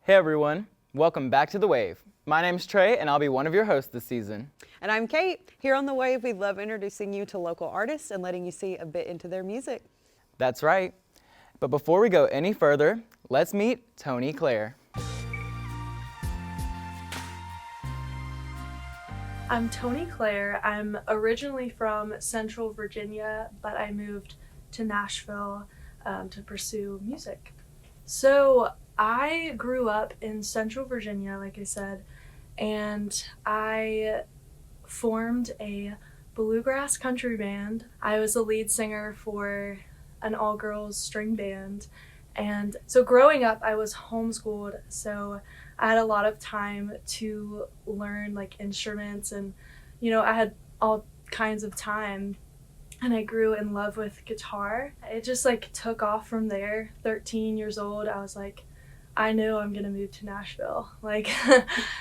Hey everyone, welcome back to The Wave. My name's Trey and I'll be one of your hosts this season. And I'm Kate. Here on The Wave, we love introducing you to local artists and letting you see a bit into their music. That's right. But before we go any further, let's meet Toni Clare. I'm Toni Clare. I'm originally from Central Virginia, but I moved to Nashville to pursue music. So I grew up in Central Virginia, like I said, and I formed a bluegrass country band. I was the lead singer for an all-girls string band. And so growing up, I was homeschooled, so I had a lot of time to learn like instruments and, I had all kinds of time, and I grew in love with guitar. It just like took off from there. 13 years old, I was like, I know I'm gonna move to Nashville. Like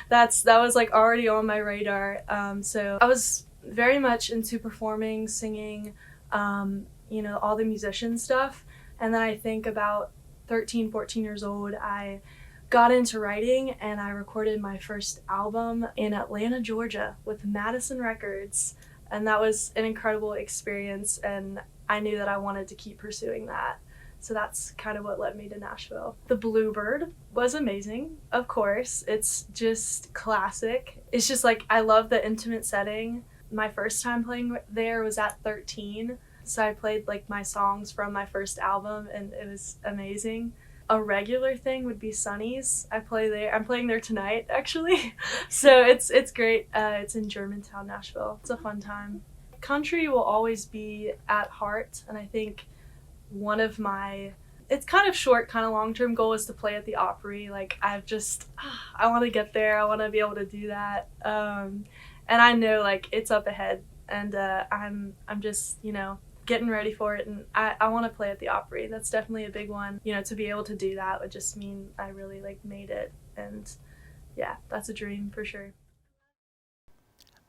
that was like already on my radar. So I was very much into performing, singing, all the musician stuff. And then I think about 13, 14 years old, I got into writing and I recorded my first album in Atlanta, Georgia with Madison Records. And that was an incredible experience, and I knew that I wanted to keep pursuing that. So that's kind of what led me to Nashville. The Bluebird was amazing, of course. It's just classic. It's just like, I love the intimate setting. My first time playing there was at 13. So I played like my songs from my first album, and it was amazing. A regular thing would be Sonny's. I play there. I'm playing there tonight, actually. So it's great. It's in Germantown, Nashville. It's a fun time. Country will always be at heart, and I think one of my, it's kind of short, kind of long-term goal is to play at the Opry. Like I want to get there. I want to be able to do that. And I know like it's up ahead, and I'm just getting ready for it, and I want to play at the Opry. That's definitely a big one. To be able to do that would just mean I really like made it, and yeah, that's a dream for sure.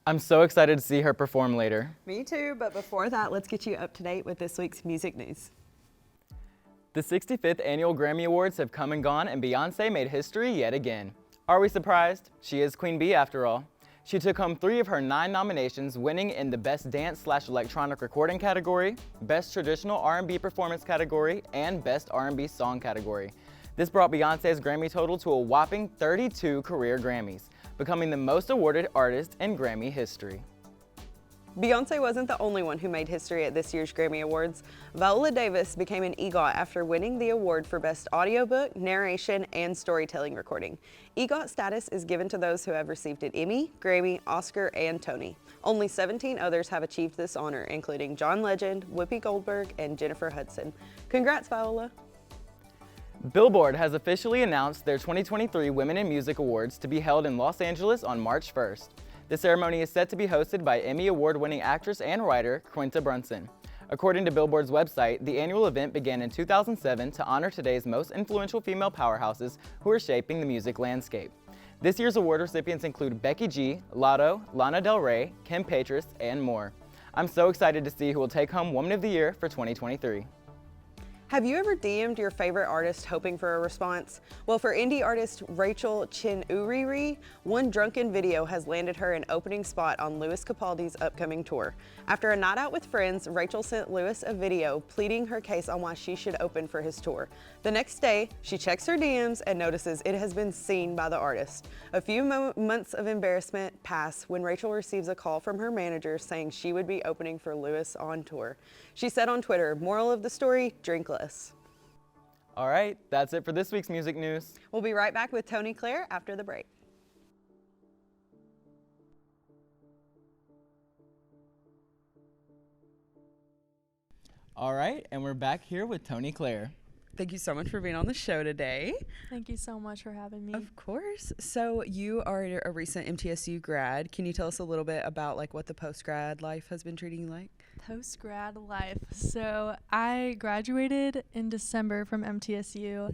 I'm so excited to see her perform later. Me too, but before that, let's get you up to date with this week's music news. The 65th annual Grammy Awards have come and gone, and Beyonce made history yet again. Are we surprised? She is Queen Bee after all. She took home 3 of her 9 nominations, winning in the Best Dance/Electronic Recording category, Best Traditional R&B Performance category, and Best R&B Song category. This brought Beyonce's Grammy total to a whopping 32 career Grammys, becoming the most awarded artist in Grammy history. Beyonce wasn't the only one who made history at this year's Grammy Awards. Viola Davis became an EGOT after winning the award for Best Audiobook, Narration, and Storytelling Recording. EGOT status is given to those who have received an Emmy, Grammy, Oscar, and Tony. Only 17 others have achieved this honor, including John Legend, Whoopi Goldberg, and Jennifer Hudson. Congrats, Viola! Billboard has officially announced their 2023 Women in Music Awards to be held in Los Angeles on March 1st. The ceremony is set to be hosted by Emmy Award-winning actress and writer Quinta Brunson. According to Billboard's website, the annual event began in 2007 to honor today's most influential female powerhouses who are shaping the music landscape. This year's award recipients include Becky G, Lotto, Lana Del Rey, Kim Petras, and more. I'm so excited to see who will take home Woman of the Year for 2023. Have you ever DM'd your favorite artist hoping for a response? Well, for indie artist Rachel Chin-Uriri, one drunken video has landed her an opening spot on Lewis Capaldi's upcoming tour. After a night out with friends, Rachel sent Lewis a video pleading her case on why she should open for his tour. The next day, she checks her DMs and notices it has been seen by the artist. A few months of embarrassment pass when Rachel receives a call from her manager saying she would be opening for Lewis on tour. She said on Twitter, "Moral of the story, drink less." All right, that's it for this week's music news. We'll be right back with Toni Clare after the break. All right, and we're back here with Toni Clare. Thank you so much for being on the show today. Thank you so much for having me. Of course. So you are a recent MTSU grad. Can you tell us a little bit about what the post-grad life has been treating you like? Post-grad life. So I graduated in December from MTSU,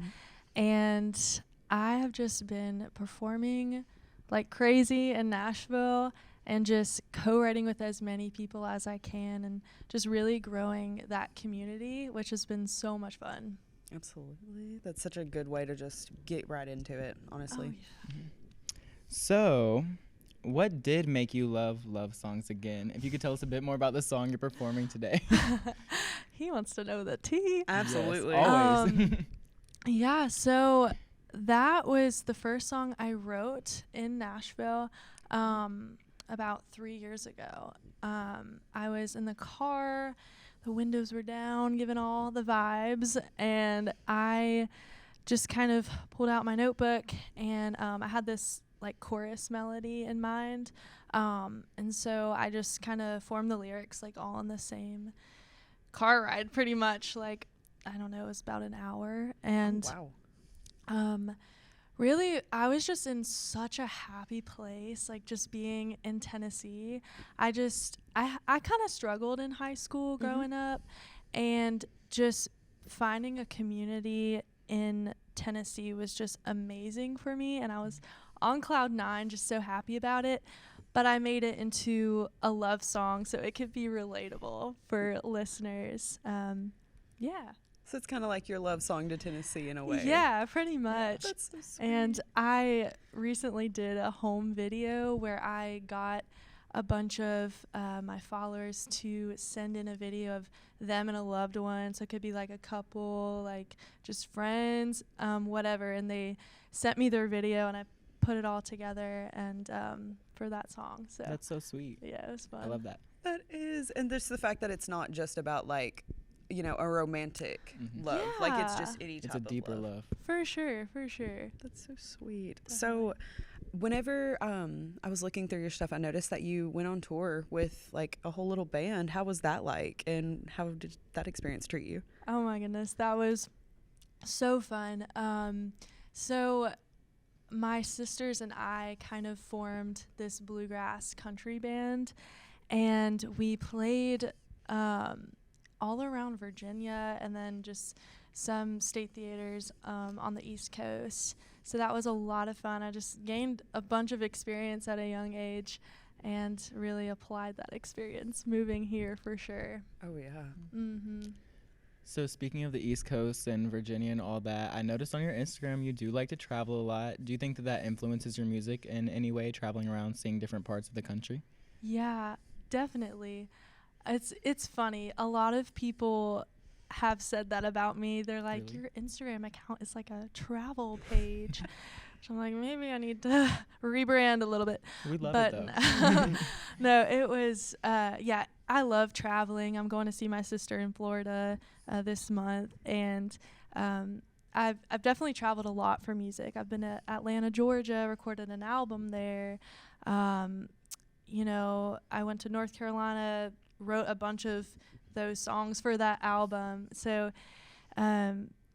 and I have just been performing like crazy in Nashville and just co-writing with as many people as I can and just really growing that community, which has been so much fun. Absolutely. That's such a good way to just get right into it, honestly. Oh, yeah. So, what did make you love love songs again? If you could tell us a bit more about the song you're performing today. He wants to know the tea. Absolutely. Yes, always. Yeah, so that was the first song I wrote in Nashville about 3 years ago. I was in the car, the windows were down, giving all the vibes, and I just kind of pulled out my notebook, and I had this like chorus melody in mind, and so I just kind of formed the lyrics like all in the same car ride, pretty much. Like, I don't know, it was about an hour, and Wow. really, I was just in such a happy place, like just being in Tennessee. I kind of struggled in high school growing up, and just finding a community in Tennessee was just amazing for me, and I was on cloud nine, just so happy about it. But I made it into a love song so it could be relatable for listeners. Yeah. So it's kind of like your love song to Tennessee in a way. Yeah, pretty much. That's so sweet. And I recently did a home video where I got a bunch of my followers to send in a video of them and a loved one. So it could be like a couple, like just friends, whatever. And they sent me their video, and I put it all together and for that song. So That's so sweet. yeah, it was fun. I love that. That is, and there's the fact that it's not just about like, you know, a romantic love. Like it's just any type It's a of deeper love. For sure, for sure. That's so sweet. So whenever I was looking through your stuff, I noticed that you went on tour with like a whole little band. How was that like, and how did that experience treat you? Oh my goodness, that was so fun. So my sisters and I kind of formed this bluegrass country band, and we played all around Virginia and then just some state theaters on the East Coast. So that was a lot of fun. I just gained a bunch of experience at a young age and really applied that experience moving here for sure. Oh yeah. Mm-hmm. So speaking of the East Coast and Virginia and all that, I noticed on your Instagram you do like to travel a lot. Do you think that that influences your music in any way, traveling around, seeing different parts of the country? Yeah, definitely. It's funny. A lot of people have said that about me. They're like, Really? your Instagram account is like a travel page. Which I'm like, maybe I need to rebrand a little bit. We love But it though. no, it was, yeah, I love traveling. I'm going to see my sister in Florida this month. And I've definitely traveled a lot for music. I've been to Atlanta, Georgia, recorded an album there. You know, I went to North Carolina, wrote a bunch of those songs for that album. So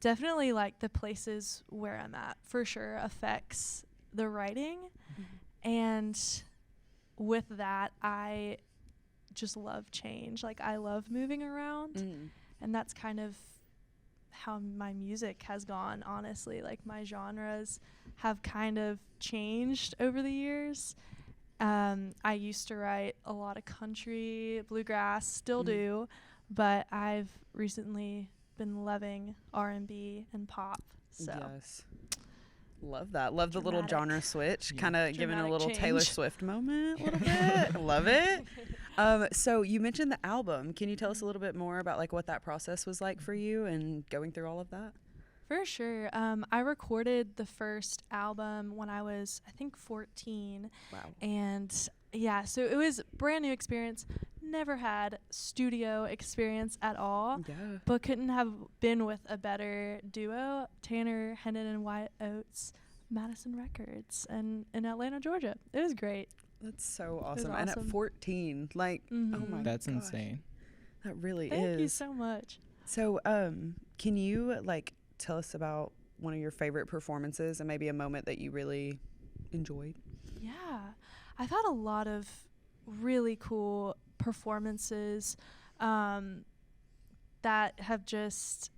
definitely like the places where I'm at for sure affects the writing. And with that, I just love change. Like I love moving around, and that's kind of how my music has gone, honestly. Like my genres have kind of changed over the years. I used to write a lot of country, bluegrass, still do, but I've recently been loving R&B and pop. So Yes. Love that. Love the little Dramatic. genre switch, Yeah. kind of giving a Dramatic little Taylor change. Swift moment a little bit. Love it. So you mentioned the album. Can you tell us a little bit more about like what that process was like for you and going through all of that? For sure. I recorded the first album when I was, I think, 14. Wow. And yeah, so it was brand new experience. Never had studio experience at all, Yeah. but couldn't have been with a better duo. Tanner Hennon and Wyatt Oates, Madison Records, and in Atlanta, Georgia. It was great. That's so was awesome. And at awesome. 14, like, oh Mhm. my That's gosh, insane. That really Thank is. you so much. So, can you like tell us about one of your favorite performances and maybe a moment that you really enjoyed? Yeah, I've had a lot of really cool performances that have just,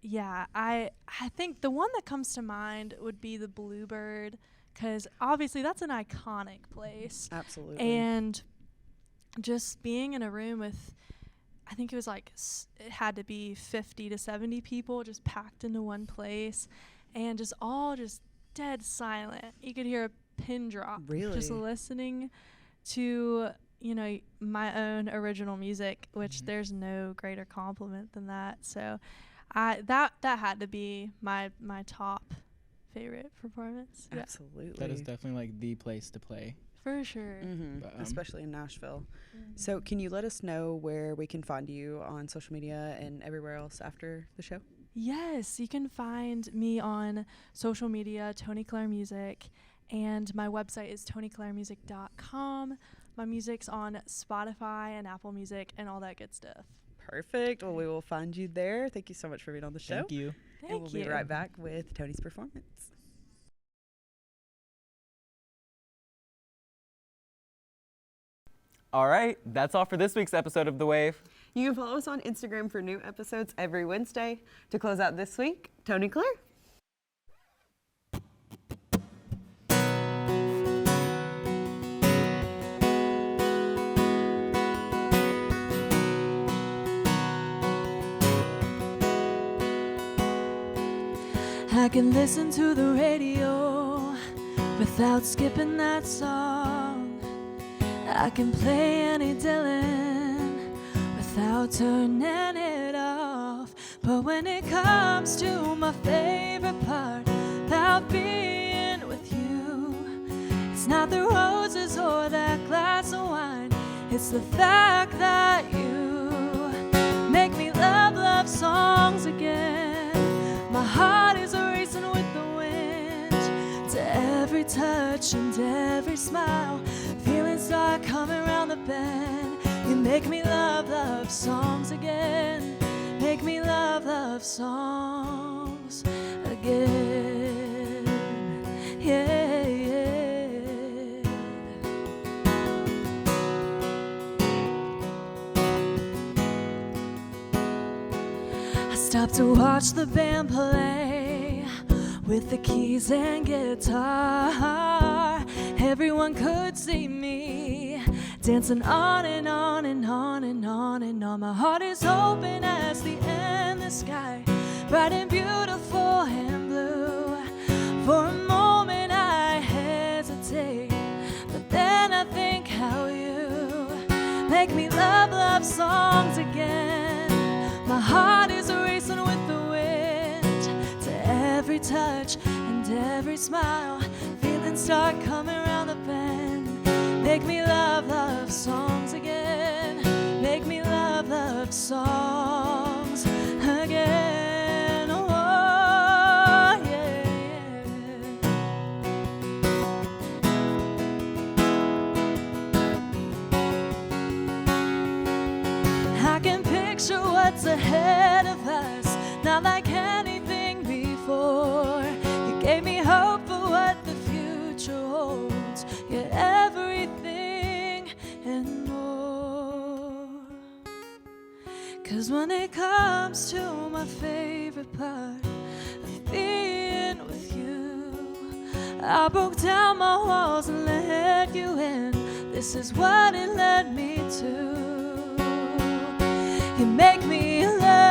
yeah, I think the one that comes to mind would be the Bluebird, because obviously that's an iconic place. Absolutely. And just being in a room with, I think it was like it had to be 50 to 70 people just packed into one place, and just all just dead silent. You could hear a pin drop. Really? Just listening to, you know, my own original music, which there's no greater compliment than that. So that had to be my top favorite performance. Absolutely. That is definitely like the place to play. For sure. Especially in Nashville. So can you let us know where we can find you on social media and everywhere else after the show? Yes, you can find me on social media, Toni Clare Music, and my website is toniclaremusic.com. My music's on Spotify and Apple Music and all that good stuff. Perfect. Well, we will find you there. Thank you so much for being on the show. Thank you. And we'll be right back with Toni's performance. All right, that's all for this week's episode of The Wave. You can follow us on Instagram for new episodes every Wednesday. To close out this week, Toni Clare. I can listen to the radio without skipping that song. I can play any Dylan without turning it off. But when it comes to my favorite part about being with you, it's not the roses or that glass of wine. It's the fact that you make me love songs again. My heart is racing with the wind, to every touch and every smile. Feelings start coming round the bend. You make me love songs again. Make me love songs again. Yeah, yeah. I stopped to watch the band play with the keys and guitar. Everyone could see me dancing on and on and on and on and on. My heart is open as the endless sky, bright and beautiful and blue. For a moment I hesitate, but then I think how you make me love songs again. My heart is racing with the wind, to every touch and every smile. Feelings start coming around the bend. Make me love songs again. Make me love songs again. Oh, yeah, yeah. I can picture what's ahead of us, not like anything before. You gave me hope for what the future holds. You're everything and more. 'Cause when it comes to my favorite part of being with you, I broke down my walls and let you in. This is what it led me to. You make me love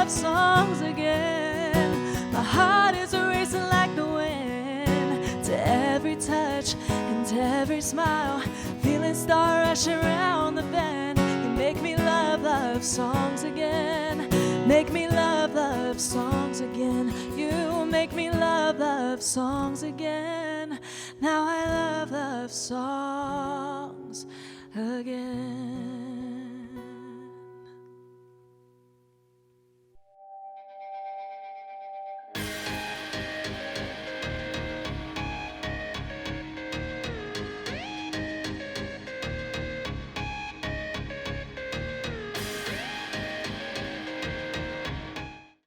songs again. My heart is racing like the wind, to every touch and every smile. Feelings start rushing around the bend. You make me love songs again. Make me love songs again. You make me love songs again. Now I love songs again.